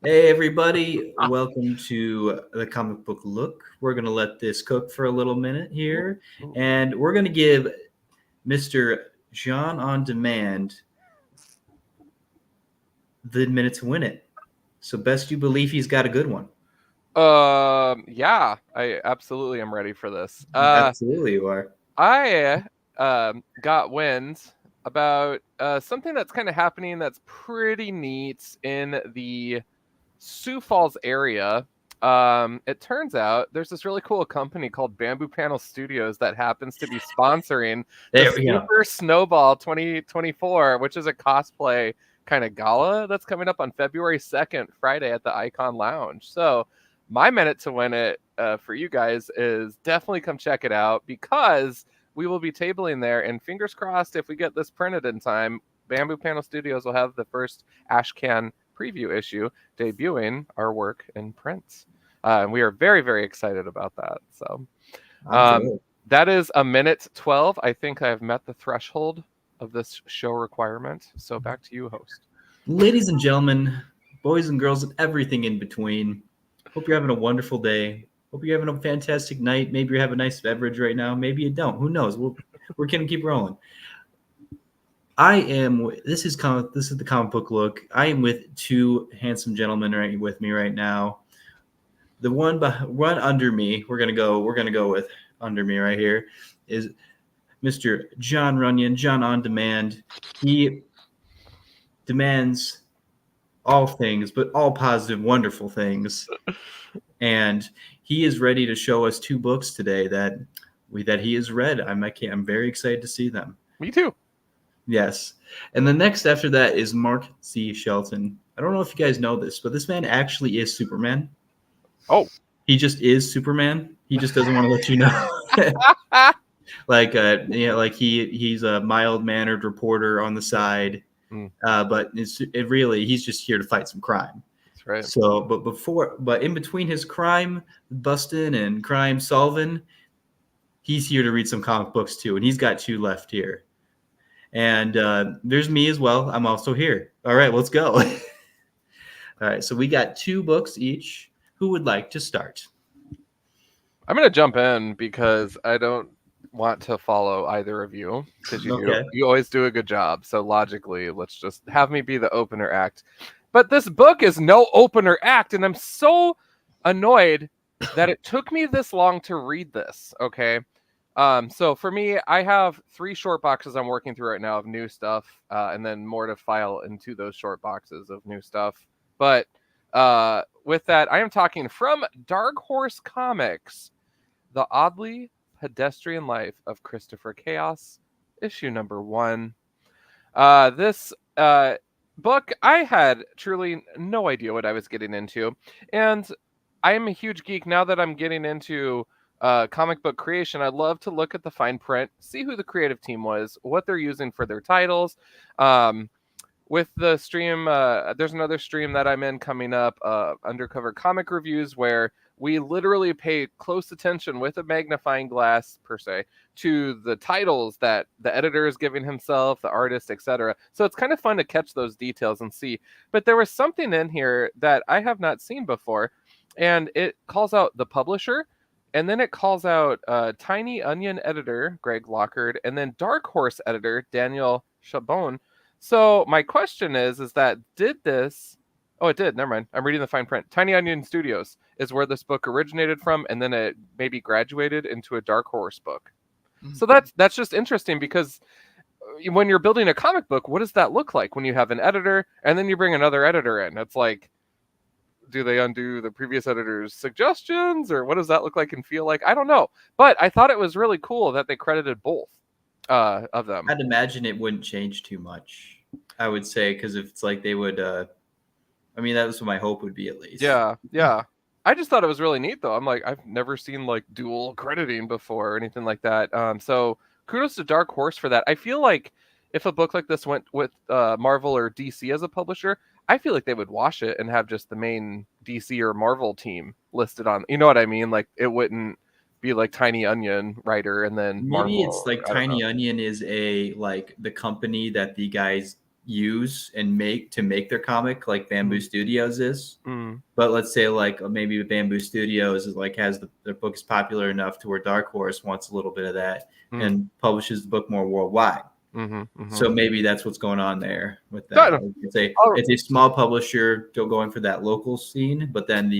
Hey everybody, welcome to the Comic Book Look. We're going to let this cook for a little minute here, and we're going to give Mr. John on Demand the minute to win it. So best you believe he's got a good one. Yeah, I absolutely am ready for this. Absolutely you are. I got wind about something that's kind of happening that's pretty neat in the Sioux Falls area. It turns out there's this really cool company called Bamboo Panel Studios that happens to be sponsoring the There we go. Super Snowball 2024, which is a cosplay kind of gala that's coming up on February 2nd, Friday at the Icon Lounge. So, my minute to win it for you guys is definitely come check it out because we will be tabling there. And fingers crossed, if we get this printed in time, Bamboo Panel Studios will have the first Ashcan preview issue debuting our work in print. And we are very, very excited about that. So that is a minute 12. I think I have met the threshold of this show requirement. So back to you, host. Ladies and gentlemen, boys and girls, and everything in between, hope you're having a wonderful day. Hope you're having a fantastic night. Maybe you have a nice beverage right now. Maybe you don't. Who knows? We're going to keep rolling. This is the Comic Book Look. I am with two handsome gentlemen right with me right now. The one under me, we're gonna go with under me right here, is Mr. John Runyon, John on Demand. He demands all things, but all positive, wonderful things. And he is ready to show us two books today that he has read. I'm very excited to see them. Me too. Yes. And the next after that is Mark C. Shelton. I don't know if you guys know this, but this man actually is Superman. Oh. He just is Superman. He just doesn't want to let you know. Like he's a mild-mannered reporter on the side. But he's just here to fight some crime. That's right. So, but in between his crime busting and crime solving, he's here to read some comic books too, and he's got two left here. And there's me as well. I'm also here. All right, let's go. All right, so we got two books each. Who would like to start? I'm going to jump in because I don't want to follow either of you because you always do a good job. So logically, let's just have me be the opener act. But this book is no opener act, and I'm so annoyed that it took me this long to read this. Okay. So for me, I have 3 short boxes I'm working through right now of new stuff, and then more to file into those short boxes of new stuff. But with that, I am talking from Dark Horse Comics, The Oddly Pedestrian Life of Christopher Chaos, issue number 1. This book, I had truly no idea what I was getting into, and I am a huge geek now that I'm getting into comic book creation. I love to look at the fine print, see who the creative team was, what they're using for their titles. With the stream, there's another stream that I'm in coming up, Undercover Comic Reviews, where we literally pay close attention with a magnifying glass, per se, to the titles that the editor is giving himself, the artist, etc. So it's kind of fun to catch those details and see. But there was something in here that I have not seen before, and it calls out the publisher, and then it calls out Tiny Onion editor, Greg Lockard, and then Dark Horse editor, Daniel Chabon. So my question is that did this... Oh, it did. Never mind. I'm reading the fine print. Tiny Onion Studios is where this book originated from, and then it maybe graduated into a Dark Horse book. So that's just interesting because when you're building a comic book, what does that look like when you have an editor and then you bring another editor in? It's like, do they undo the previous editor's suggestions, or what does that look like and feel like? I don't know. But I thought it was really cool that they credited both of them. I'd imagine it wouldn't change too much, I would say, because if it's like they would... I mean, that was what my hope would be, at least. Yeah. I just thought it was really neat, though. I'm like, I've never seen like dual crediting before or anything like that. So kudos to Dark Horse for that. I feel like if a book like this went with Marvel or DC as a publisher, I feel like they would wash it and have just the main DC or Marvel team listed on. You know what I mean? Like it wouldn't be like Tiny Onion writer and then maybe Marvel, it's like Tiny Onion is the company that the guys use and make their comic like Bamboo Studios is. Mm. But let's say like maybe Bamboo Studios is like has their book is popular enough to where Dark Horse wants a little bit of that and publishes the book more worldwide. So maybe that's what's going on there with that. It's a small publisher still going for that local scene, but then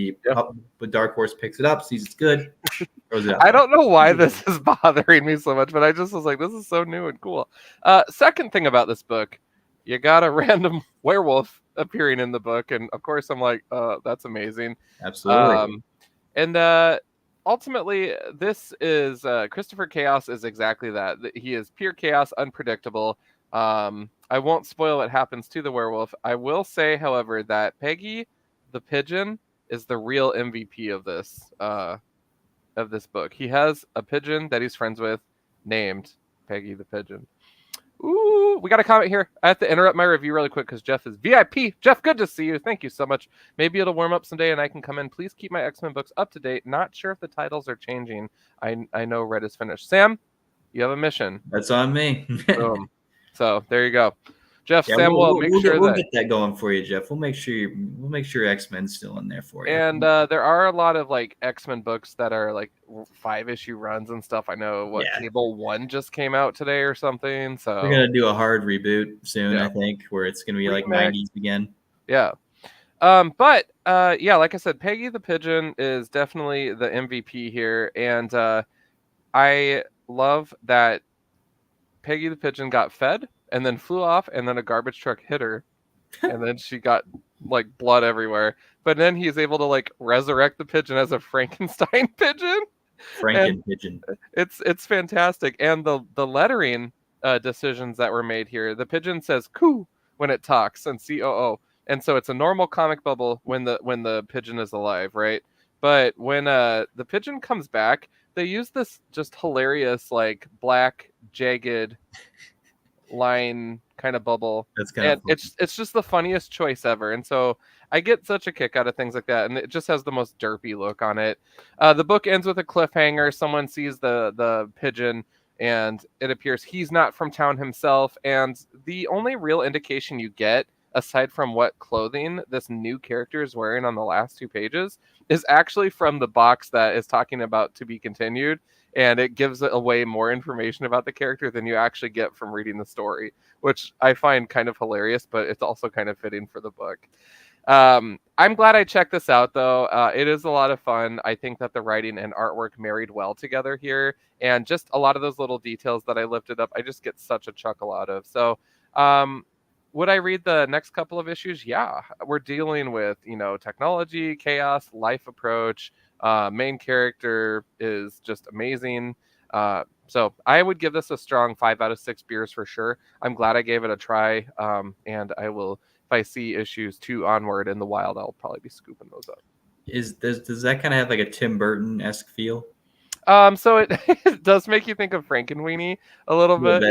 but Dark Horse picks it up, sees it's good, throws it out. I don't know why this is bothering me so much, but I just was like, this is so new and cool. Second thing about this book, you got a random werewolf appearing in the book, and of course I'm like, that's amazing. Absolutely. And ultimately, this is Christopher Chaos is exactly that. He is pure chaos, unpredictable. I won't spoil what happens to the werewolf. I will say, however, that Peggy the pigeon is the real MVP of this book. He has a pigeon that he's friends with named Peggy the pigeon. Ooh, we got a comment here. I have to interrupt my review really quick because Jeff is VIP. Jeff, good to see you. Thank you so much. Maybe it'll warm up someday and I can come in. Please keep my X-Men books up to date. Not sure if the titles are changing. I know Red is finished. Sam, you have a mission. That's on me. Boom. So there you go. Jeff, Sam will make sure we'll get that going for you, Jeff. We'll make sure X-Men's still in there for you. And there are a lot of like X-Men books that are like 5-issue runs and stuff. I know Cable 1 just came out today or something. So we're gonna do a hard reboot soon, I think, where it's gonna be like 90s again. Yeah. But like I said, Peggy the Pigeon is definitely the MVP here, and I love that Peggy the Pigeon got fed and then flew off, and then a garbage truck hit her, and then she got like blood everywhere. But then he's able to like resurrect the pigeon as a Frankenstein pigeon. Pigeon. It's fantastic, and the lettering decisions that were made here. The pigeon says "coo" when it talks and COO, and so it's a normal comic bubble when the pigeon is alive, right? But when the pigeon comes back, they use this just hilarious like black jagged line kind of bubble. That's kind of it's just the funniest choice ever, and so I get such a kick out of things like that, and it just has the most derpy look on it. The book ends with a cliffhanger. Someone sees the pigeon, and it appears he's not from town himself, and the only real indication you get, aside from what clothing this new character is wearing on the last 2 pages, is actually from the box that is talking about to be continued. And it gives away more information about the character than you actually get from reading the story, which I find kind of hilarious, but it's also kind of fitting for the book. I'm glad I checked this out, though. It is a lot of fun. I think that the writing and artwork married well together here. And just a lot of those little details that I lifted up, I just get such a chuckle out of. So would I read the next couple of issues? Yeah. We're dealing with, technology, chaos, life approach. Main character is just amazing. So I would give this a strong 5 out of 6 beers for sure. I'm glad I gave it a try. And I will, if I see issues 2 onward in the wild, I'll probably be scooping those up. Does that kind of have like a Tim Burton-esque feel? So it does make you think of Frankenweenie a little bit.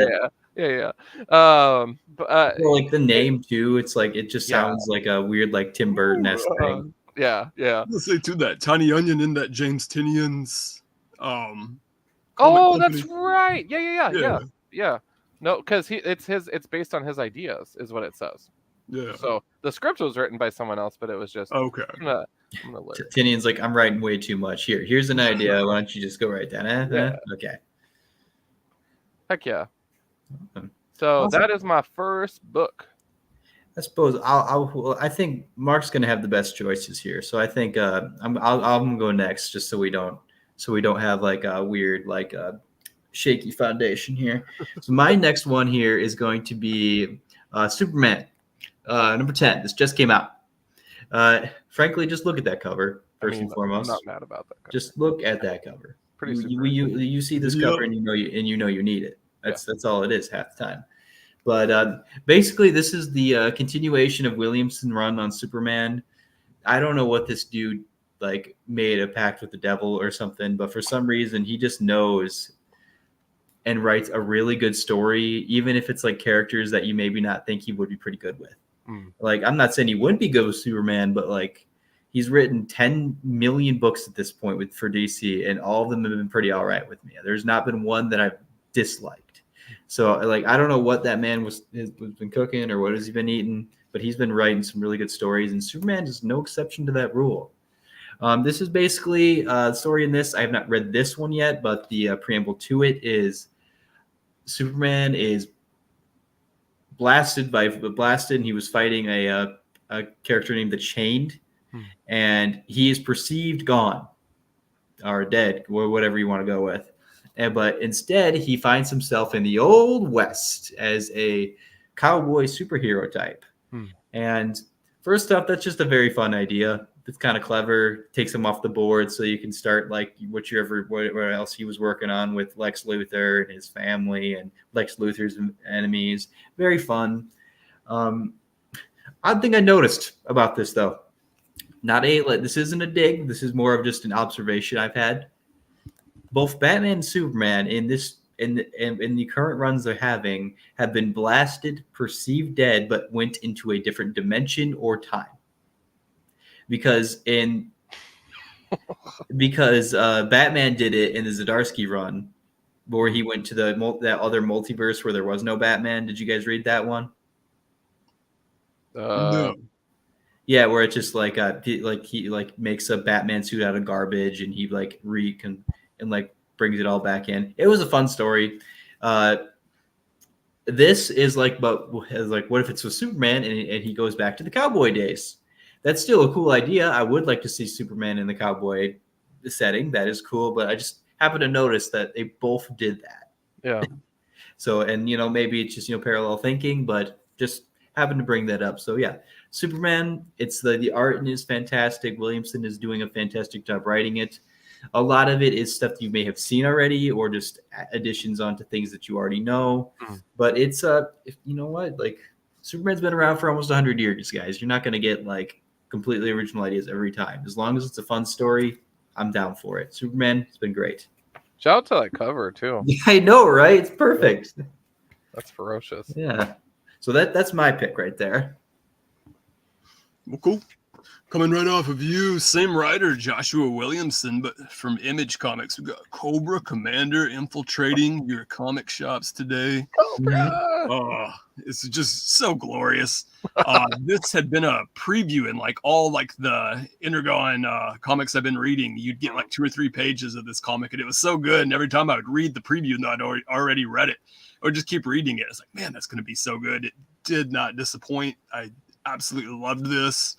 Yeah. But like the name too, it's like it just sounds like a weird like Tim Burton-esque thing. Yeah. Let's say too that Tiny Onion in that James Tinian's that's right. Yeah. No, because it's based on his ideas, is what it says. Yeah. So the script was written by someone else, but it was just okay. Tinian's like, I'm writing way too much. Here's an idea. Why don't you just go write that? Okay. Heck yeah. So awesome. That is my first book. I suppose I think Mark's gonna have the best choices here. So I think I'm gonna go next, just so we don't have like a weird like shaky foundation here. So my next one here is going to be Superman, number 10. This just came out. Frankly, just look at that cover first and foremost. I'm not mad about that cover. Just look at that cover. Pretty you see this cover and you know you need it. That's all it is half the time. But basically, this is the continuation of Williamson run on Superman. I don't know what this dude like made a pact with the devil or something, but for some reason he just knows and writes a really good story, even if it's like characters that you maybe not think he would be pretty good with. Like, I'm not saying he wouldn't be good with Superman, but like he's written 10 million books at this point for DC, and all of them have been pretty all right with me. There's not been one that I've disliked. So like I don't know what that man has been cooking or what has he been eating, but he's been writing some really good stories, and Superman is no exception to that rule. This is basically the story in this. I have not read this one yet, but the preamble to it is Superman is blasted, and he was fighting a character named the Chained, and he is perceived gone or dead, or whatever you want to go with. But instead, he finds himself in the Old West as a cowboy superhero type. And first off, that's just a very fun idea. It's kind of clever. Takes him off the board, so you can start like what else he was working on with Lex Luthor and his family and Lex Luthor's enemies. Very fun. Odd thing I noticed about this though, this isn't a dig. This is more of just an observation I've had. Both Batman and Superman in the current runs they're having have been blasted, perceived dead, but went into a different dimension or time. Because Batman did it in the Zdarsky run, where he went to that other multiverse where there was no Batman. Did you guys read that one? No. Yeah, where it's just like he makes a Batman suit out of garbage and he brings it all back in. It was a fun story. This is what if it's with Superman and he goes back to the cowboy days? That's still a cool idea. I would like to see Superman in the cowboy setting. That is cool, but I just happen to notice that they both did that. Yeah. So, and maybe it's just parallel thinking, but just happened to bring that up. So yeah, Superman. It's the art is fantastic. Williamson is doing a fantastic job writing it. A lot of it is stuff you may have seen already, or just additions onto things that you already know. But it's Superman's been around for almost 100 years, guys. You're not going to get completely original ideas every time. As long as it's a fun story, I'm down for it. Superman, it's been great. Shout out to that cover too. Yeah, I know, right? It's perfect. That's ferocious. Yeah. So that's my pick right there. Well, cool. Coming right off of you, same writer, Joshua Williamson, but from Image Comics. We've got Cobra Commander infiltrating your comic shops today. Cobra! It's just so glorious. This had been a preview in all the Intergon comics I've been reading. You'd get 2 or 3 pages of this comic, and it was so good. And every time I would read the preview, and I'd already read it, I would just keep reading it. It's like, man, that's going to be so good. It did not disappoint. I absolutely loved this.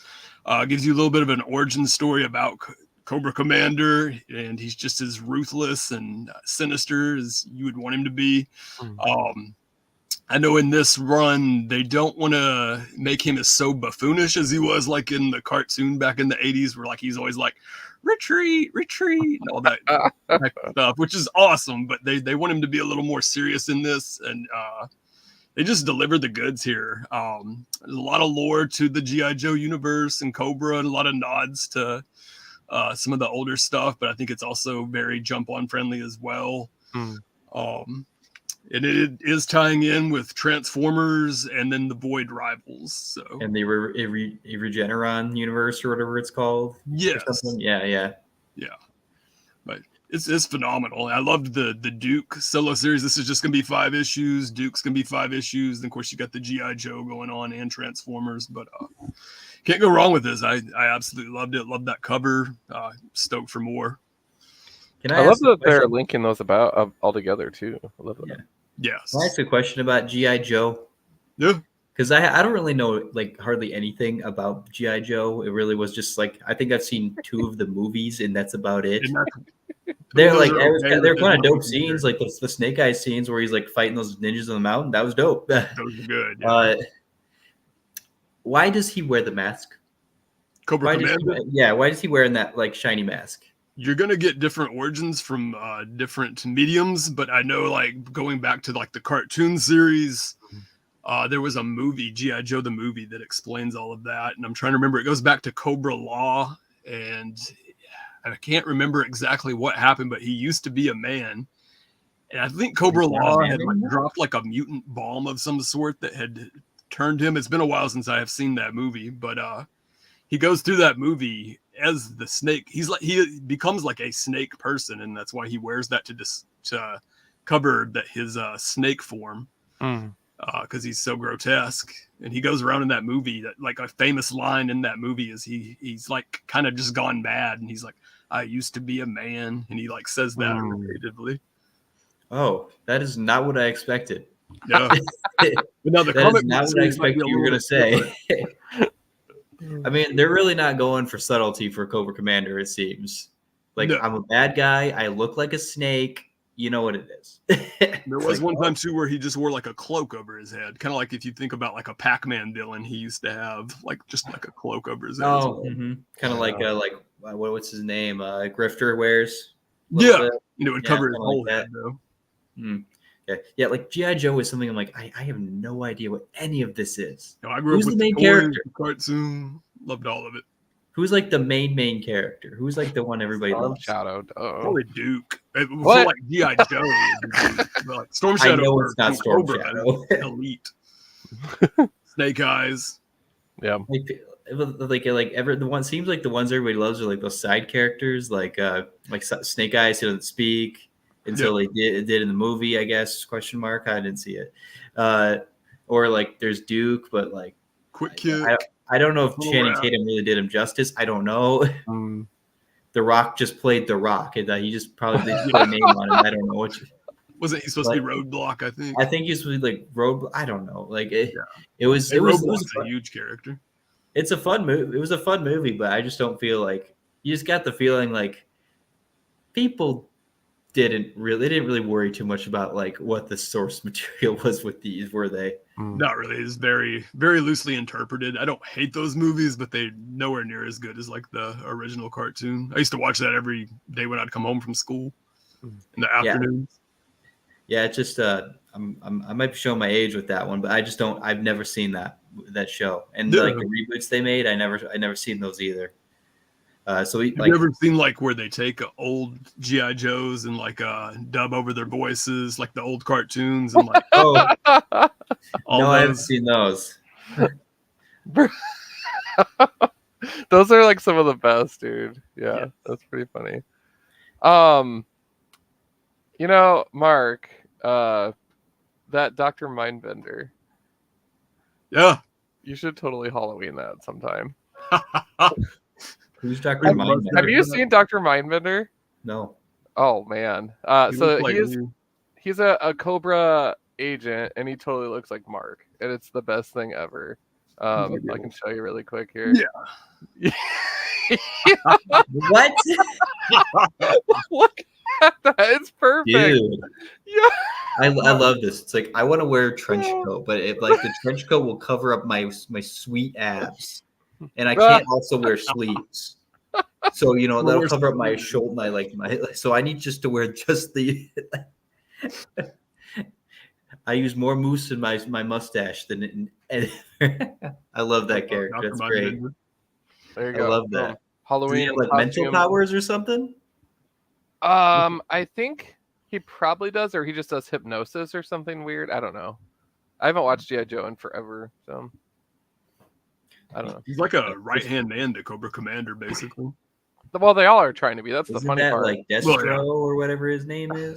Gives you a little bit of an origin story about Cobra Commander, and he's just as ruthless and sinister as you would want him to be. I know in this run, they don't want to make him as so buffoonish as he was in the cartoon back in the 80s, where he's always retreat, and all that stuff, which is awesome. But they want him to be a little more serious in this, and they just delivered the goods here. There's a lot of lore to the G.I. Joe universe and Cobra, and a lot of nods to some of the older stuff, but I think it's also very jump-on friendly as well. And it is tying in with Transformers and then the Void Rivals. So and the Regeneron universe or whatever it's called. Yes. Yeah. But it's phenomenal. I loved the Duke solo series. This is just gonna be 5 issues. Duke's gonna be 5 issues. And of course you got the G.I. Joe going on and Transformers, but can't go wrong with this. I absolutely loved it. Loved that cover. Stoked for more. I love that they're linking those all together too. I love that. Yeah. Yes. Can I ask a question about G.I. Joe? Yeah. Because I don't really know hardly anything about G.I. Joe. It really was just I think I've seen 2 of the movies and that's about it. They're they're kind of dope scenes, the Snake Eyes scenes where he's fighting those ninjas on the mountain. That was dope. That was good. Yeah. Why does he wear the mask? Cobra Commander? Why does he wear that shiny mask? You're going to get different origins from different mediums, but I know going back to the cartoon series, there was a movie, G.I. Joe the movie, that explains all of that. And I'm trying to remember, it goes back to Cobra Law, and I can't remember exactly what happened, but he used to be a man. And I think Cobra Law had dropped a mutant bomb of some sort that had turned him. It's been a while since I have seen that movie, but he goes through that movie as the snake. He becomes a snake person, and that's why he wears that to covered that his snake form because he's so grotesque, and he goes around in that movie that like a famous line in that movie is he's like kind of just gone mad, and he's like, I used to be a man, and he like says that repeatedly. Oh, that is not what I expected. No, but now the that comic is not what I expected you were going to say. I mean, they're really not going for subtlety for Cobra Commander, it seems. Like, no. I'm a bad guy. I look like a snake. You know what it is. There was one time, too, where he just wore, like, a cloak over his head. Kind of like if you think about, like, a Pac-Man villain, he used to have, like, just like a cloak over his head. Oh, kind of like what's his name? Grifter wears. Yeah. Bit. It would cover his whole head, though. Yeah, like G.I. Joe is something I'm like, I have no idea what any of this is. No, I grew up with the main character? Cartoon, loved all of it. Who's like the main character? Who's like the one everybody loves? Shadow. Probably Duke. It was like G.I. Joe. Like Storm Shadow. I know it's not Storm Shadow. Elite. Snake Eyes. Yeah. The one seems like the ones everybody loves are like those side characters, like Snake Eyes who doesn't speak. Until they did in the movie, I guess, ? I didn't see it. Or like there's Duke, but like Quick Kick. I don't know if Channing Tatum really did him justice. I don't know. The Rock just played The Rock. And he just probably put a name on him. I don't know. Wasn't he supposed to be Roadblock, I think? I think he was supposed to be like Roadblock. I don't know. Like it was a huge character. It's a fun movie. It was a fun movie, but I just don't feel like you just got the feeling like people didn't really worry too much about like what the source material was with these, were they? Not really. It's very, very loosely interpreted. I don't hate those movies, but they're nowhere near as good as like the original cartoon. I used to watch that every day when I'd come home from school in the afternoons. Yeah, it's just I might be showing my age with that one, but I've never seen that show. And like the reboots they made, I never seen those either. Have you ever seen like where they take old G.I. Joes and like dub over their voices, like the old cartoons and like I haven't seen those. Those are like some of the best, dude. Yeah, that's pretty funny. Mark, that Dr. Mindbender. Yeah. You should totally Halloween that sometime. Who's Dr. Mindbender? Have you seen Dr. Mindbender? No. Oh man. He's a Cobra agent, and he totally looks like Mark, and it's the best thing ever. I can show you really quick here. Yeah. What? Look at that. It's perfect. Dude. Yeah. I love this. It's like I want to wear a trench coat, but the trench coat will cover up my sweet abs. And I can't also wear sleeves. So, that'll cover up my shoulder, so I need just to wear just the I use more mousse in my mustache than I love that character. That's great. There you go. I love that. Halloween. Does he have, mental powers or something? I think he probably does, or he just does hypnosis or something weird. I don't know. I haven't watched G.I. Joe in forever, so I don't know. He's like a right-hand man to Cobra Commander, basically. Well, they all are trying to be. That's the funny part. Like Destro or whatever his name is.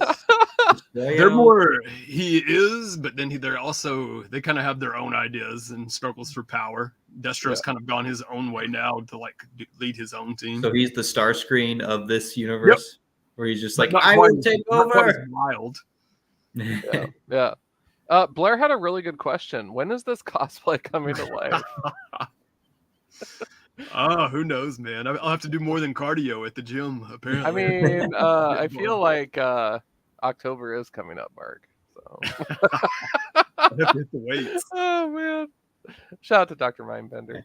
They're more. He is, but then they kind of have their own ideas and struggles for power. Destro's kind of gone his own way now to lead his own team. So he's the Starscream of this universe, where he's just like, I will will take over. Wild. Yeah. Blair had a really good question. When is this cosplay coming to life? Who knows, man? I'll have to do more than cardio at the gym, apparently. I mean, I feel like October is coming up, Mark. So I have to hit the weights. Oh man! Shout out to Dr. Mindbender.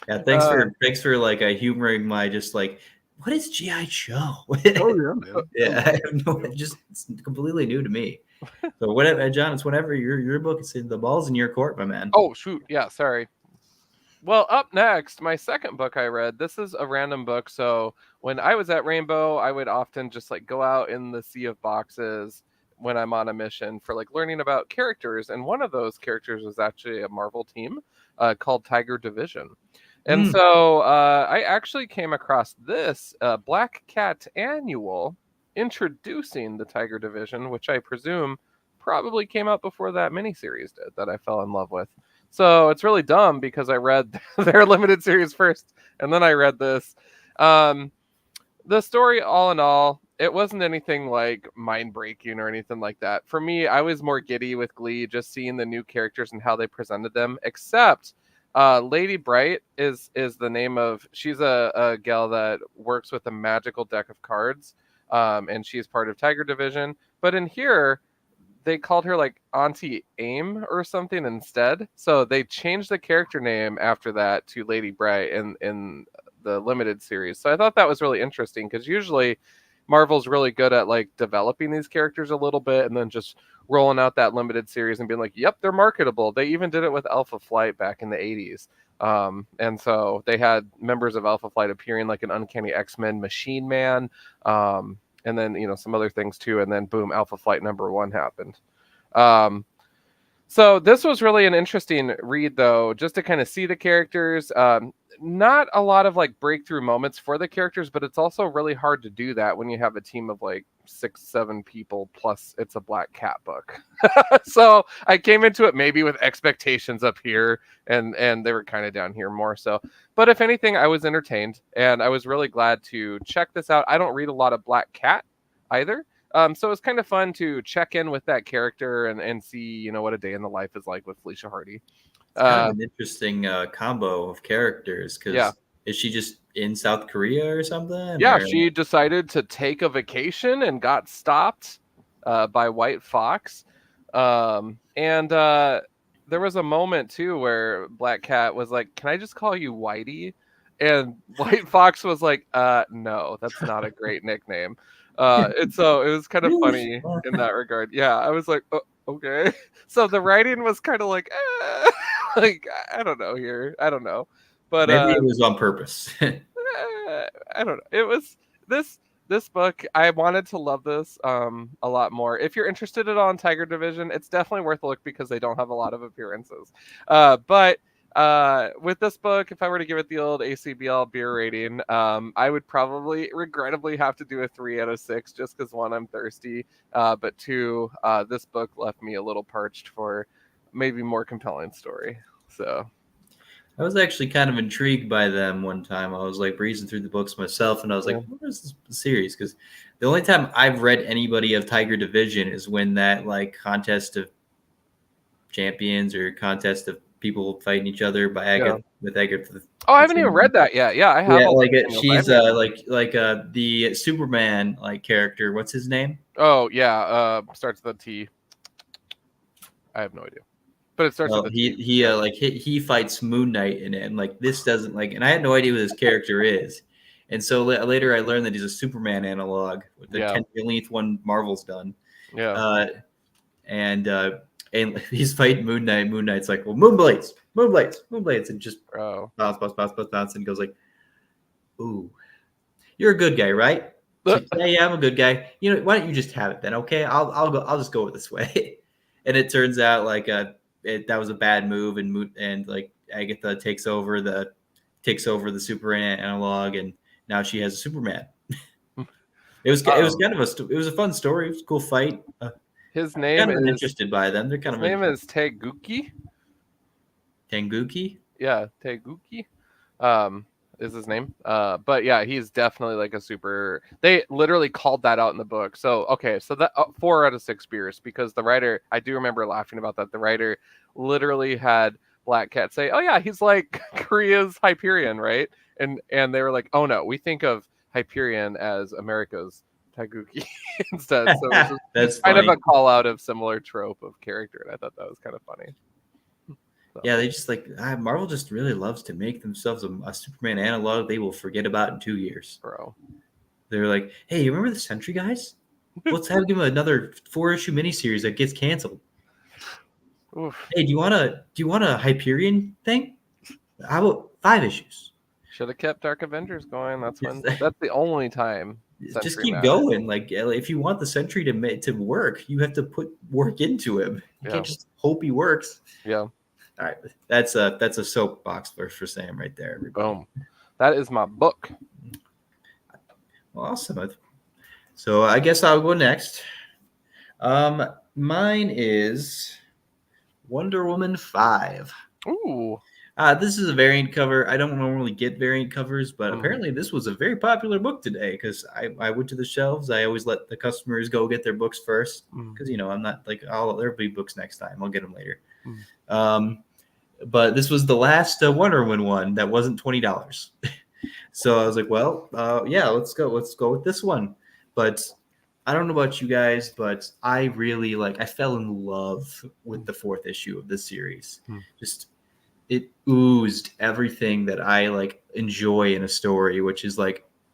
Yeah, thanks for humoring my just like, what is G.I. Joe? Oh yeah, man. Yeah, I have it's completely new to me. So whatever, John, it's whenever your book is the ball's in your court, my man. Oh shoot, yeah, sorry. Well, up next, my second book I read. This is a random book. So when I was at Rainbow, I would often just go out in the sea of boxes when I'm on a mission for learning about characters. And one of those characters was actually a Marvel team called Tiger Division. And so I actually came across this Black Cat Annual introducing the Tiger Division, which I presume probably came out before that miniseries did that I fell in love with. So it's really dumb because I read their limited series first, and then I read this. The story, all in all, it wasn't anything like mind-breaking or anything like that. For me, I was more giddy with Glee, just seeing the new characters and how they presented them, except Lady Bright is the name of, she's a gal that works with a magical deck of cards, and she's part of Tiger Division. But in here, they called her like Auntie Aim or something instead. So they changed the character name after that to Lady Bright in the limited series. So I thought that was really interesting because usually Marvel's really good at like developing these characters a little bit and then just rolling out that limited series and being like, yep, they're marketable. They even did it with Alpha Flight back in the 80s. And so they had members of Alpha Flight appearing like an Uncanny X-Men Machine Man, and then, you know, some other things too. And then boom, Alpha Flight #1 happened. So this was really an interesting read, though, just to kind of see the characters. Not a lot of like breakthrough moments for the characters, but it's also really hard to do that when you have a team of like 6-7 people, plus it's a Black Cat book. So I came into it maybe with expectations up here, and they were kind of down here more so. But if anything, I was entertained, and I was really glad to check this out. I don't read a lot of Black Cat either. So it's kind of fun to check in with that character and see, you know, what a day in the life is like with Felicia Hardy. Kind of an interesting combo of characters, because is she just in South Korea or something? Yeah, or... she decided to take a vacation and got stopped by White Fox. And there was a moment, too, where Black Cat was like, can I just call you Whitey? And White Fox was like, no, that's not a great nickname. And so it was kind of funny in that regard. Yeah, I was like, oh, okay. So the writing was kind of like, like, I don't know here. I don't know. But maybe it was on purpose. I don't know. It was this book. I wanted to love this a lot more. If you're interested at all in Tiger Division, it's definitely worth a look because they don't have a lot of appearances. But with this book, if I were to give it the old ACBL beer rating, I would probably regrettably have to do a 3 out of 6 just because 1, I'm thirsty, but 2, this book left me a little parched for maybe more compelling story. So I was actually kind of intrigued by them one time. I was like breezing through the books myself, and I was like, what is this series? Because the only time I've read anybody of Tiger Division is when that like contest of champions or contest of people fighting each other by Agatha with Agatha. Oh, I haven't even read that yet. Yeah, I have. Yeah, like she's like the Superman like character. What's his name? Oh yeah, starts with a T. I have no idea, but it starts with a T. He fights Moon Knight in it, and like this doesn't like, and I had no idea who this character is, and so later I learned that he's a Superman analog with the 10 millionth one Marvel's done. Yeah, and he's fighting Moon Knight. Moon Knight's like, well, Moonblades, and just bounce, and goes like, ooh, you're a good guy, right? Like, yeah, I'm a good guy. You know, why don't you just have it then? Okay, I'll just go with this way. And it turns out like that was a bad move, and like Agatha takes over the Superman analog, and now she has a Superman. It was kind of a fun story. It was a cool fight. His name is interested by them. They're kind of. His name is Taeguchi. Tenguki? Yeah, Taeguchi. Is his name. But yeah, he's definitely like a super. They literally called that out in the book. So okay, so that 4 out of 6 beers, because the writer, I do remember laughing about that. The writer literally had Black Cat say, "Oh yeah, he's like Korea's Hyperion, right?" And they were like, "Oh no, we think of Hyperion as America's Taeguchi instead." So it was that's kind funny. of a call out of similar trope of character, and I thought that was kind of funny. So. Yeah, they just like Marvel just really loves to make themselves a Superman analog they will forget about in 2 years. Bro, they're like, hey, you remember the Sentry guys? Let's have them another 4-issue miniseries that gets canceled. Oof. Hey, do you want a Hyperion thing? How about 5 issues? Should have kept Dark Avengers going. That's the only time. Sentry just keep going. Like, if you want the Sentry to work, you have to put work into him. You can't just hope he works. Yeah. All right, that's a soapbox for Sam right there. Everybody. Boom. That is my book. Well, awesome. So I guess I'll go next. Mine is Wonder Woman 5. Ooh. This is a variant cover. I don't normally get variant covers, but apparently this was a very popular book today because I went to the shelves. I always let the customers go get their books first because, I'm not like, there'll be books next time. I'll get them later. But this was the last Wonder Woman one that wasn't $20. So I was like, well, yeah, let's go with this one. But I don't know about you guys, but I really I fell in love with the 4th issue of this series. Just it oozed everything that I enjoy in a story, which is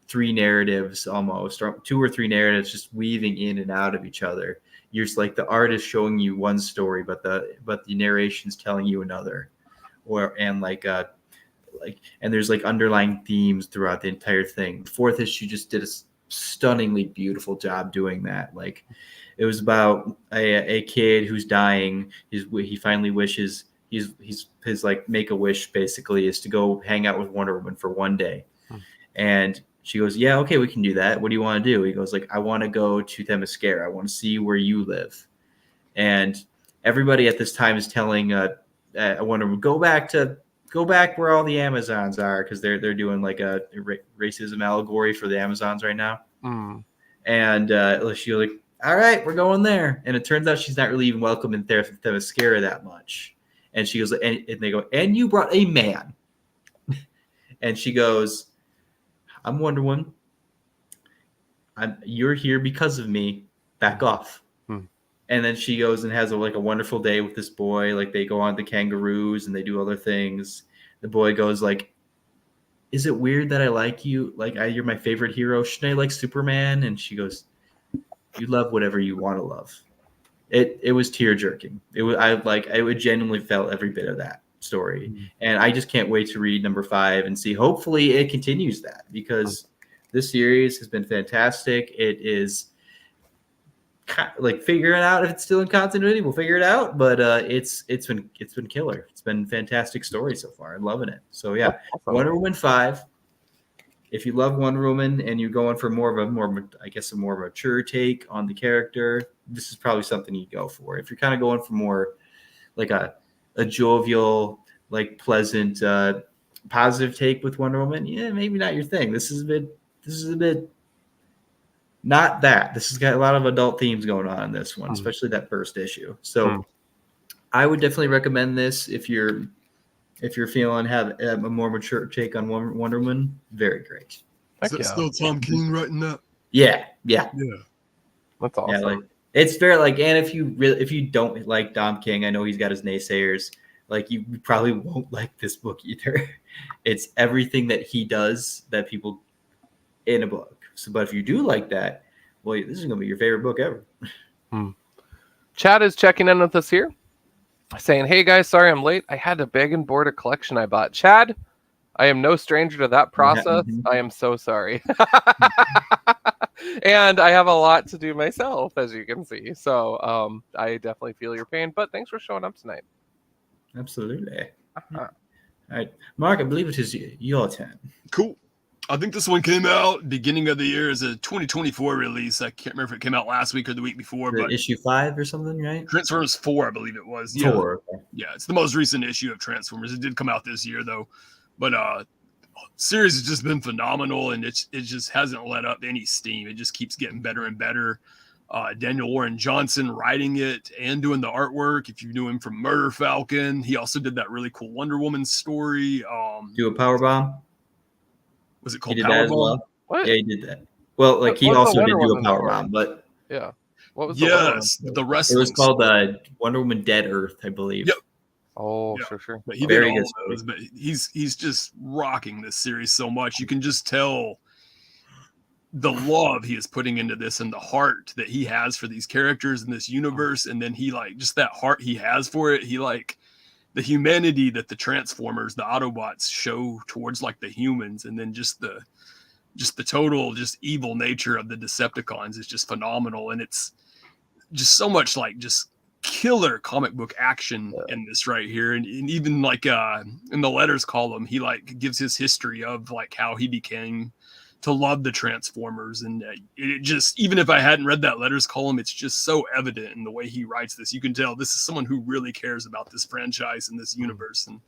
3 narratives almost, or 2 or 3 narratives just weaving in and out of each other. You're just the artist showing you one story, but the narration's telling you another, and there's underlying themes throughout the entire thing. The 4th issue just did a stunningly beautiful job doing that. It was about a kid who's dying. He finally wishes his make-a-wish basically is to go hang out with Wonder Woman for one day. And she goes, yeah, okay, we can do that. What do you want to do? He goes I want to go to Themyscira. I want to see where you live. And everybody at this time is telling Wonder Woman, go back where all the Amazons are, because they're doing a racism allegory for the Amazons right now. And she's like, all right, we're going there. And it turns out she's not really even welcome in Themyscira that much. And she goes, and they go, and you brought a man. And she goes, I'm Wonder Woman. You're here because of me. Back off. And then she goes and has a wonderful day with this boy. They go on the kangaroos and they do other things. The boy goes is it weird that I like you? You're my favorite hero. Shouldn't I like Superman? And she goes, you love whatever you want to love. It was tear jerking. I would genuinely felt every bit of that story. And I just can't wait to read number 5 and see. Hopefully it continues that, because this series has been fantastic. It is figuring out if it's still in continuity. We'll figure it out, but it's been killer. It's been fantastic story so far. I'm loving it. So yeah, awesome. Wonder Woman 5. If you love Wonder Woman and you're going for a more mature take on the character, this is probably something you go for. If you're kind of going for more a jovial, pleasant, positive take with Wonder Woman, yeah, maybe not your thing. This is a bit not that. This has got a lot of adult themes going on in this one, especially that first issue. So I would definitely recommend this if you're feeling have a more mature take on Wonder Woman. Very great. Is that still Tom King writing that? Yeah. That's awesome. Yeah, it's fair. And if you don't like Tom King, I know he's got his naysayers. You probably won't like this book either. It's everything that he does that people in a book. So, but if you do like that, well, this is gonna be your favorite book ever. Chad is checking in with us here, saying, "Hey guys, sorry I'm late. I had to beg and board a collection I bought." Chad, I am no stranger to that process. I am so sorry. And I have a lot to do myself, as you can see. So I definitely feel your pain, but thanks for showing up tonight. Absolutely. All right, Mark, I believe it is your turn. Cool. I think this one came out beginning of the year as a 2024 release. I can't remember if it came out last week or the week before. But issue 5 or something, right? Transformers 4, I believe it was. 4. Yeah, it's the most recent issue of Transformers. It did come out this year, though. But series has just been phenomenal, and it just hasn't let up any steam. It just keeps getting better and better. Daniel Warren Johnson writing it and doing the artwork. If you knew him from Murder Falcon, he also did that really cool Wonder Woman story. Do a power bomb. Was it called he did that as well? What? Yeah, he did that. Well, he also did do a power bomb, but yeah. What was the rest? It was called Wonder Woman Dead Earth, I believe. Yep. Oh, yeah. Sure. But he did all those, but he's just rocking this series so much. You can just tell the love he is putting into this and the heart that he has for these characters in this universe. And then he just that heart he has for it. He the humanity that the Transformers, the Autobots show towards the humans. And then just the total evil nature of the Decepticons is just phenomenal. And it's just so much just killer comic book action in this right here. And even in the letters column, he gives his history of how he became to love the Transformers, and it just, even if I hadn't read that letters column, it's just so evident in the way he writes this. You can tell this is someone who really cares about this franchise and this universe, and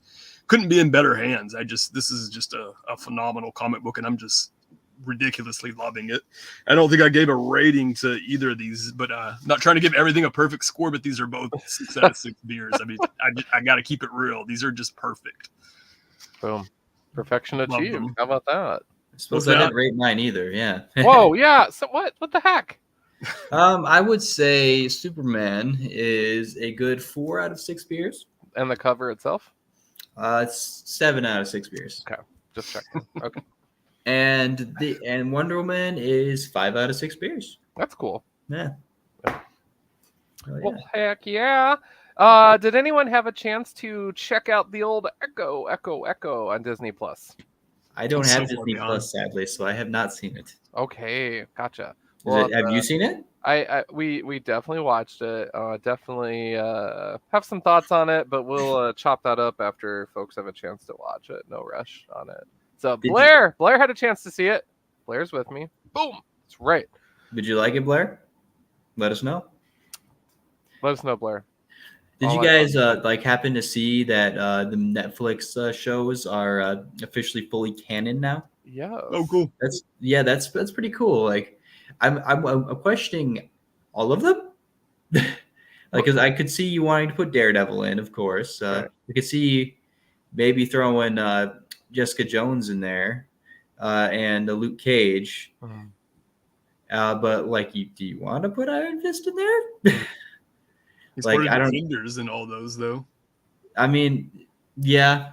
couldn't be in better hands. This is just a phenomenal comic book, and I'm just ridiculously loving it. I don't think I gave a rating to either of these, but not trying to give everything a perfect score, but these are both 6 out of 6 beers. I mean, I got to keep it real. These are just perfect. Boom. Perfection achieved. How about that? I suppose I didn't rate mine either. Yeah. Whoa, yeah. So what the heck? I would say Superman is a good 4 out of 6 beers. And the cover itself? It's 7 out of 6 beers. Okay, just checking. Okay. And Wonder Woman is 5 out of 6 beers. That's cool. Yeah. Well, heck yeah. Did anyone have a chance to check out the old Echo on Disney Plus? I don't have Disney Plus, sadly, so I have not seen it. Okay, gotcha. Well, have you seen it? We definitely watched it. Definitely have some thoughts on it, but we'll chop that up after folks have a chance to watch it. No rush on it. So Blair had a chance to see it. Blair's with me. Boom. That's right. Did you like it, Blair? Let us know. Let us know, Blair. Did you guys happen to see that the Netflix shows are officially fully canon now? Yeah. Oh, cool. That's pretty cool. Like, I'm questioning all of them. Because I could see you wanting to put Daredevil in, of course. Right. We could see maybe throwing Jessica Jones in there and Luke Cage. Mm-hmm. But do you want to put Iron Fist in there? He's I don't Defenders in all those though. I mean, yeah.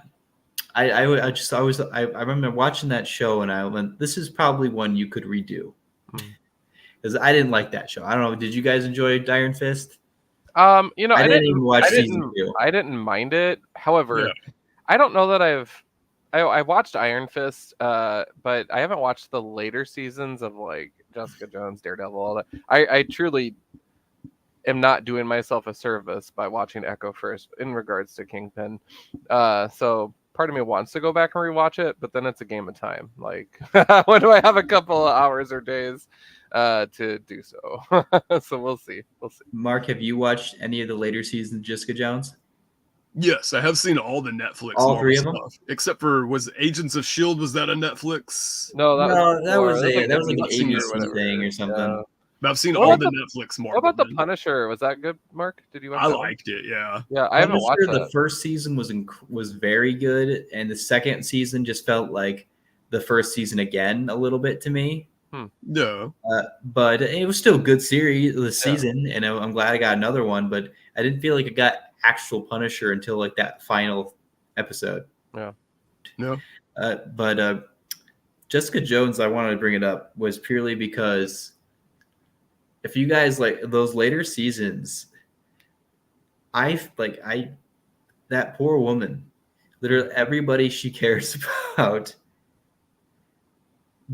I remember watching that show and I went, this is probably one you could redo. Because I didn't like that show. I don't know. Did you guys enjoy Iron Fist? I didn't even watch season 2. I didn't mind it. However, I don't know that I watched Iron Fist, but I haven't watched the later seasons of like Jessica Jones, Daredevil, all that. I truly am not doing myself a service by watching Echo first in regards to Kingpin. So part of me wants to go back and rewatch it, but then it's a game of time. Like, when do I have a couple of hours or days to do so? So we'll see. Mark, have you watched any of the later seasons of Jessica Jones? Yes, I have seen all the Netflix. All 3 of them, except for was Agents of S.H.I.E.L.D. Was that a Netflix? No, that was like an ABC thing or something. Yeah. But I've seen all the Netflix Marvel. What about The Punisher? Was that good, Mark? Did you watch I that liked it, yeah. Yeah, I haven't watched The first season was very good, and the second season just felt like the first season again a little bit to me. No. But it was still a good season, and I'm glad I got another one, but I didn't feel like it got actual Punisher until like that final episode. Yeah. No. But Jessica Jones, I wanted to bring it up, was purely because if you guys like those later seasons, that poor woman, literally everybody she cares about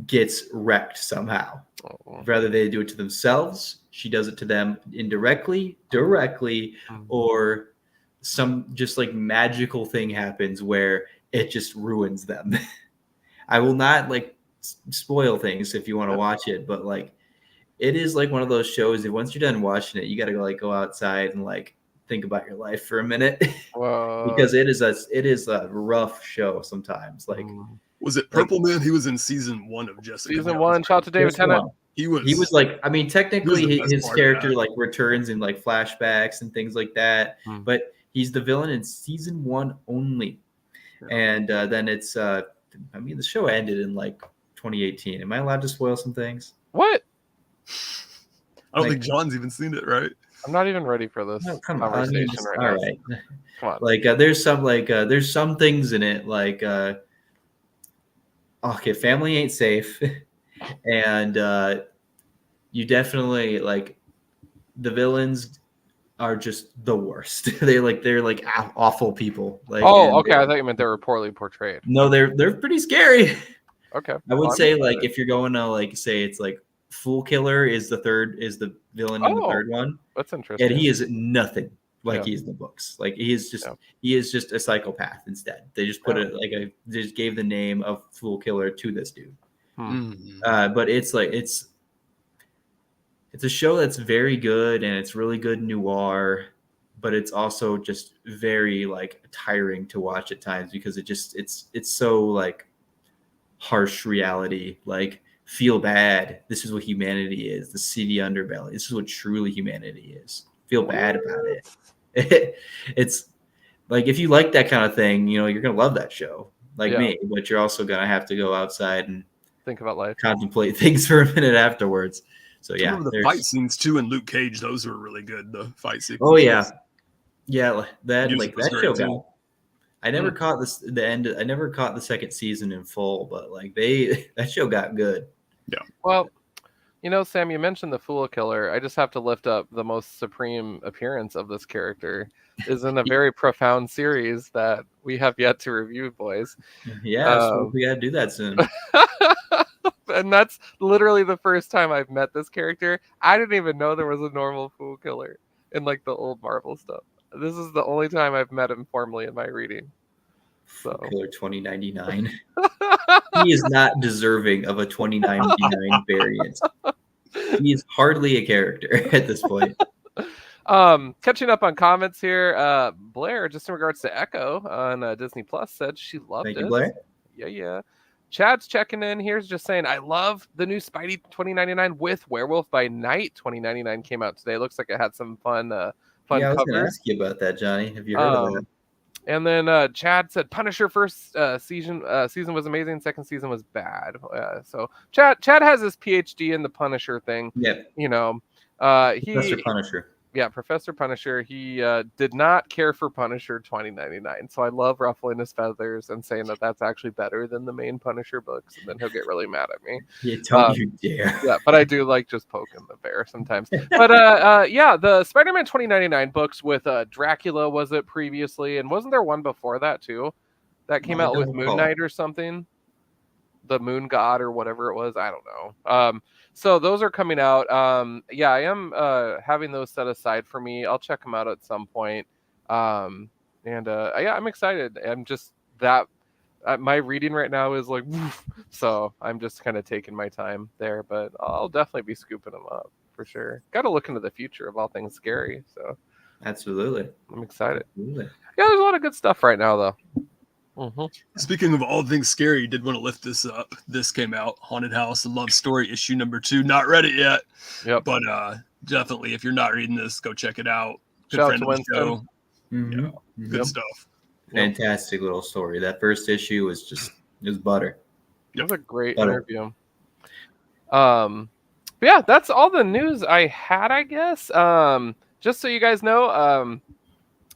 gets wrecked somehow. Whether they do it to themselves, she does it to them indirectly, directly, or some just like magical thing happens where it just ruins them. I will not like spoil things if you want to watch it, but like it is like one of those shows that once you're done watching it, you got to go outside and like think about your life for a minute. Because it is a rough show sometimes. Like, was it Purple Man? He was in season 1 of Jessica. Season 1. Shout out to David Tennant. He was like, I mean, technically his character like returns in like flashbacks and things like that, but he's the villain in season 1 only. And then it's the show ended in like 2018. Am I allowed to spoil some things? What? I don't think John's even seen it, right? I'm not even ready for this conversation right now. All right. Come on. Like there's some things in it like okay, family ain't safe. And you definitely like the villains are just the worst. they're like awful people. Like, okay. I thought you meant they were poorly portrayed. No, they're pretty scary. Okay. I would say like if you're going to like say it's like Fool Killer is the villain in the third one. That's interesting. And he is nothing like he's in the books. Like he is just a psychopath instead. They just put they just gave the name of Fool Killer to this dude. But it's like it's a show that's very good, and it's really good noir, but it's also just very like tiring to watch at times because it's so like harsh reality. Like, feel bad. This is what humanity is. The seedy underbelly. This is what truly humanity is. Feel bad about it. It's like, if you like that kind of thing, you're gonna love that show, like me. But you're also gonna have to go outside and think about life, contemplate things for a minute afterwards. So yeah, I remember the fight scenes too in Luke Cage. Those were really good. The fight sequences. Oh yeah, that show too. got. I never caught the end. I never caught the second season in full, but like that show got good. Yeah. Well, Sam, you mentioned the Fool Killer. I just have to lift up the most supreme appearance of this character is in a very profound series that we have yet to review, boys. Yeah, so we gotta do that soon. And that's literally the first time I've met this character. I didn't even know there was a normal Fool Killer in like the old Marvel stuff. This is the only time I've met him formally in my reading. So Killer 2099. He is not deserving of a 2099 variant. He is hardly a character at this point. Catching up on comments here. Blair, just in regards to Echo on Disney Plus, said she loved it. Thank you, Blair. Yeah. Chad's checking in. Here's just saying, I love the new Spidey 2099 with Werewolf by Night 2099 came out today. Looks like it had some fun I was going to covers. ask you about that, Johnny. Have you heard of that? And then Chad said Punisher first season was amazing. Second season was bad. So Chad has his PhD in the Punisher thing. Yep. Professor Punisher. Yeah, Professor Punisher. He did not care for Punisher 2099. So I love ruffling his feathers and saying that that's actually better than the main Punisher books. And then he'll get really mad at me. Yeah, don't you dare. Yeah, but I do like just poking the bear sometimes. But the Spider-Man 2099 books with Dracula was it previously, and wasn't there one before that too? That came out with Moon Knight or something, the Moon God or whatever it was. I don't know. So those are coming out. I am having those set aside for me. I'll check them out at some point. I'm excited. I'm just that. My reading right now is like, woof, so I'm just kind of taking my time there, but I'll definitely be scooping them up for sure. Got to look into the future of all things scary, so absolutely, I'm excited. Absolutely. Yeah, there's a lot of good stuff right now, though. Mm-hmm. Speaking of all things scary, did want to lift this up. This came out, Haunted House, A Love Story, issue number 2. Not read it yet, but definitely, if you're not reading this, go check it out. Good Shout friend out to of the show. Mm-hmm. Good stuff. Fantastic little story. That first issue was butter. It was a great interview. That's all the news I had, I guess. Just so you guys know,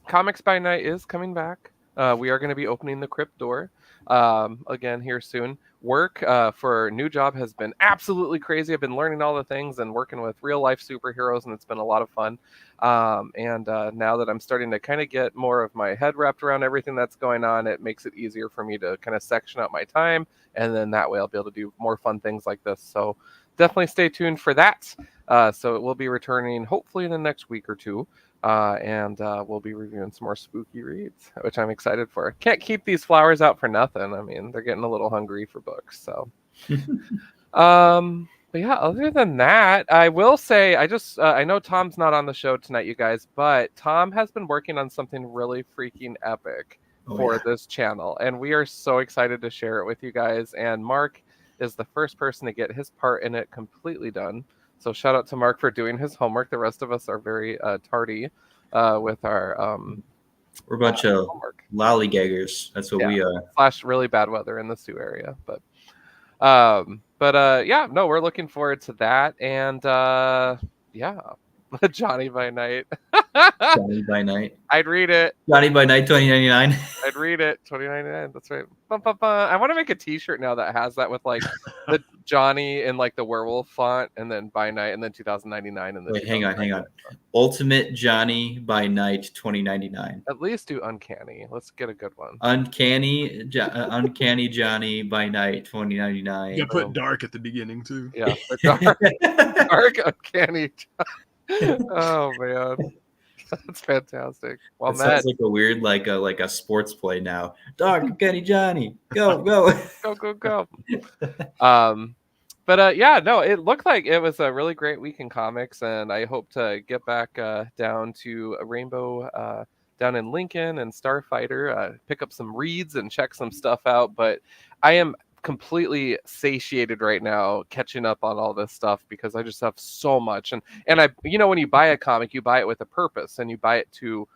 Comics by Night is coming back. We are going to be opening the crypt door again here soon. Work for new job has been absolutely crazy. I've been learning all the things and working with real life superheroes, and it's been a lot of fun. And now that I'm starting to kind of get more of my head wrapped around everything that's going on, it makes it easier for me to kind of section out my time, and then that way I'll be able to do more fun things like this. So definitely stay tuned for that. So it will be returning hopefully in the next week or two. And we'll be reviewing some more spooky reads, which I'm excited for. Can't keep these flowers out for nothing. I mean, they're getting a little hungry for books. So, but yeah, other than that, I will say, I know Tom's not on the show tonight, you guys, but Tom has been working on something really freaking epic for this channel. And we are so excited to share it with you guys. And Mark is the first person to get his part in it completely done. So shout out to Mark for doing his homework. The rest of us are very tardy with our we're a bunch of lollygaggers. That's what we are. / really bad weather in the Sioux area. But we're looking forward to that. And Johnny by Night. Johnny by Night. I'd read it. Johnny by Night 2099. I'd read it. 2099. That's right. I want to make a t-shirt now that has that with like the Johnny in like the werewolf font, and then by night, and then 2099. And then wait, hang on. Ultimate Johnny by Night 2099. At least do uncanny. Let's get a good one. Uncanny Johnny by Night 2099. You put dark at the beginning too. Yeah, dark uncanny. Oh man. That's fantastic. Well, It Matt, sounds like a weird, like a sports play now. Dog, Kenny, Johnny, go. go. But yeah, no, it looked like it was a really great week in comics, and I hope to get back down to Rainbow down in Lincoln and Starfighter, pick up some reads and check some stuff out. But I am completely satiated right now catching up on all this stuff because I just have so much. And I, when you buy a comic, you buy it with a purpose and you buy it to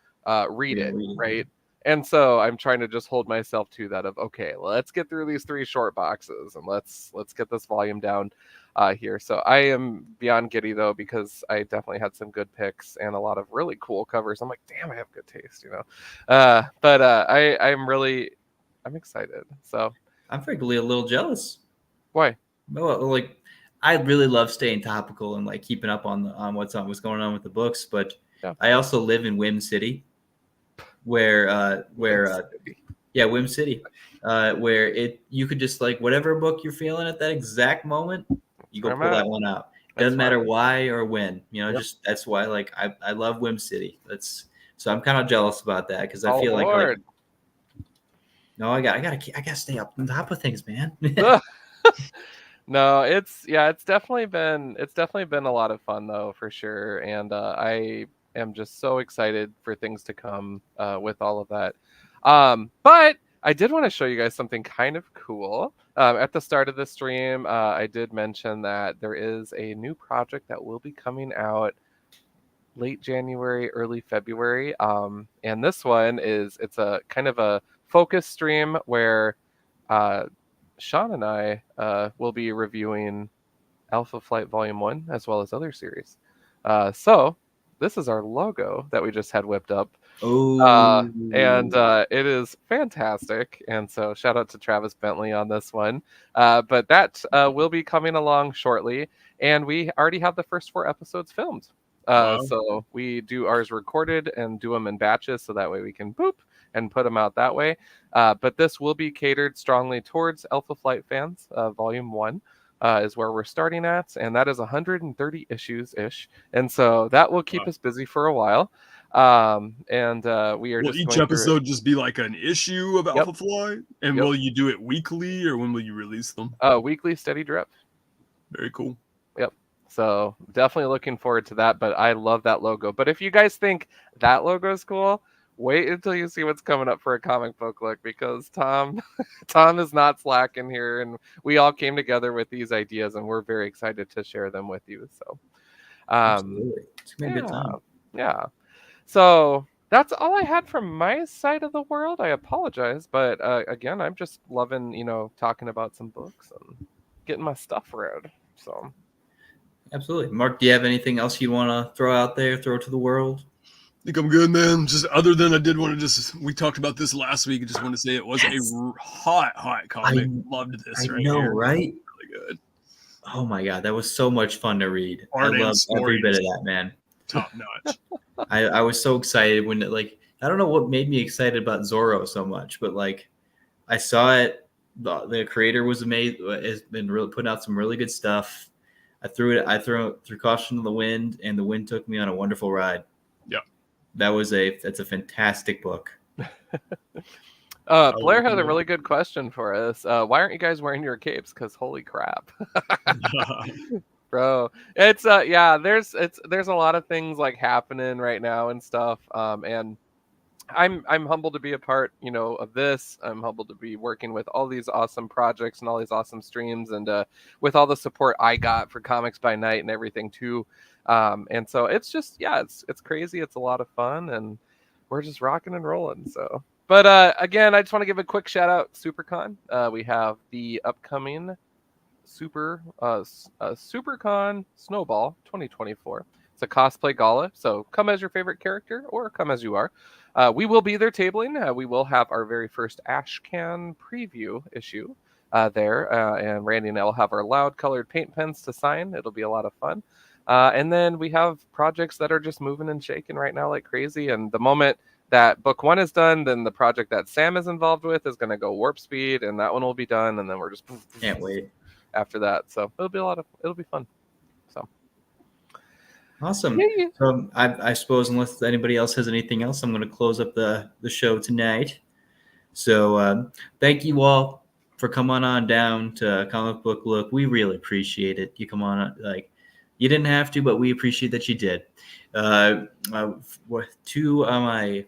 read it, right? And so I'm trying to just hold myself to that of, okay, let's get through these 3 short boxes and let's get this volume down here. So I am beyond giddy though, because I definitely had some good picks and a lot of really cool covers. I'm like, damn, I have good taste, But I'm excited. So I'm frankly a little jealous. Why? Well, like, I really love staying topical and like keeping up on what's going on with the books, but yeah. I also live in Whim City, where Whim City, where you could just like whatever book you're feeling at that exact moment, you go pull that one out. Doesn't matter why or when, just that's why like I love Whim City. So I'm kind of jealous about that because I feel like no, I gotta stay up on top of things, man. No, it's definitely been a lot of fun though, for sure, and I am just so excited for things to come with all of that. But I did want to show you guys something kind of cool. At the start of the stream, I did mention that there is a new project that will be coming out late January, early February. And this one it's a kind of a focus stream where Sean and I will be reviewing Alpha Flight Volume 1 as well as other series. So this is our logo that we just had whipped up. And it is fantastic. And so shout out to Travis Bentley on this one. But that will be coming along shortly. And we already have the first 4 episodes filmed. So we do ours recorded and do them in batches, so that way we can boop and put them out that way. But this will be catered strongly towards Alpha Flight fans. Volume 1 is where we're starting at, and that is 130 issues-ish. And so that will keep us busy for a while. And we are will just each episode just be like an issue of Alpha Flight? And will you do it weekly, or when will you release them? Weekly, steady drip. Very cool. Yep. So definitely looking forward to that, but I love that logo. But if you guys think that logo is cool, wait until you see what's coming up for a comic book look, because Tom is not slacking here, and we all came together with these ideas, and we're very excited to share them with you. So absolutely. It's gonna be a good time. Yeah. So that's all I had from my side of the world. I apologize, but again, I'm just loving, talking about some books and getting my stuff read. So absolutely. Mark, do you have anything else you want to throw to the world? I think I'm good, man. Just other than I did want to we talked about this last week. I just want to say it was a hot comic. Loved this right here. Right? Really good. Oh my God. That was so much fun to read. I loved every bit of that, man. Top notch. I was so excited when I don't know what made me excited about Zorro so much, but I saw it. The creator was amazing. Has been really putting out some really good stuff. I threw caution to the wind, and the wind took me on a wonderful ride. Yeah, that's a fantastic book. Blair had a really good question for us. Why aren't you guys wearing your capes? Because holy crap. Bro, it's there's a lot of things happening right now and stuff. And I'm humbled to be a part, of this. I'm humbled to be working with all these awesome projects and all these awesome streams, and with all the support I got for Comics by Night and everything too. And so it's just, it's crazy. It's a lot of fun, and we're just rocking and rolling. So, but again, I just want to give a quick shout out SuperCon. We have the upcoming SuperCon Snowball 2024. It's a cosplay gala, so come as your favorite character or come as you are. We will be there tabling. We will have our very first Ashcan preview issue there, and Randy and I will have our loud colored paint pens to sign. It'll be a lot of fun. And then we have projects that are just moving and shaking right now like crazy. And the moment that book 1 is done, then the project that Sam is involved with is going to go warp speed, and that one will be done. And then we're just can't wait after that. So it'll be fun. So Awesome. Yeah. So I suppose unless anybody else has anything else, I'm going to close up the show tonight. So thank you all for coming on down to Comic Book Look. We really appreciate it. You come on, like you didn't have to, but we appreciate that you did. To my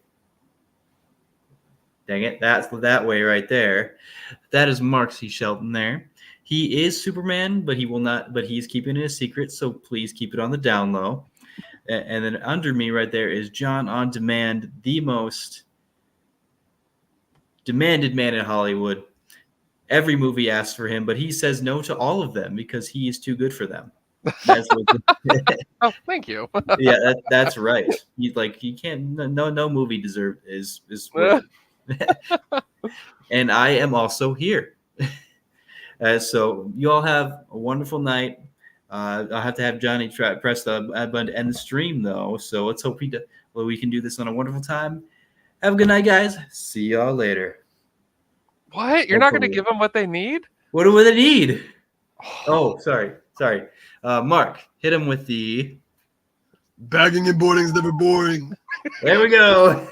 dang it, that's that way right there. That is Mark C. Shelton there. He is Superman, but he will not. But he's keeping it a secret, so please keep it on the down low. And then under me right there is John on Demand, the most demanded man in Hollywood. Every movie asks for him, but he says no to all of them because he is too good for them. That's Oh, thank you. Yeah, that's right. He can't. No movie is worth it. And I am also here. So you all have a wonderful night. I'll have to have Johnny press the button to end the stream though. So let's hope we can do this on a wonderful time. Have a good night, guys. See y'all later. What? You're not going to give them what they need? What do they need? Oh, sorry. Mark, hit him with the bagging and boarding's never boring. There we go.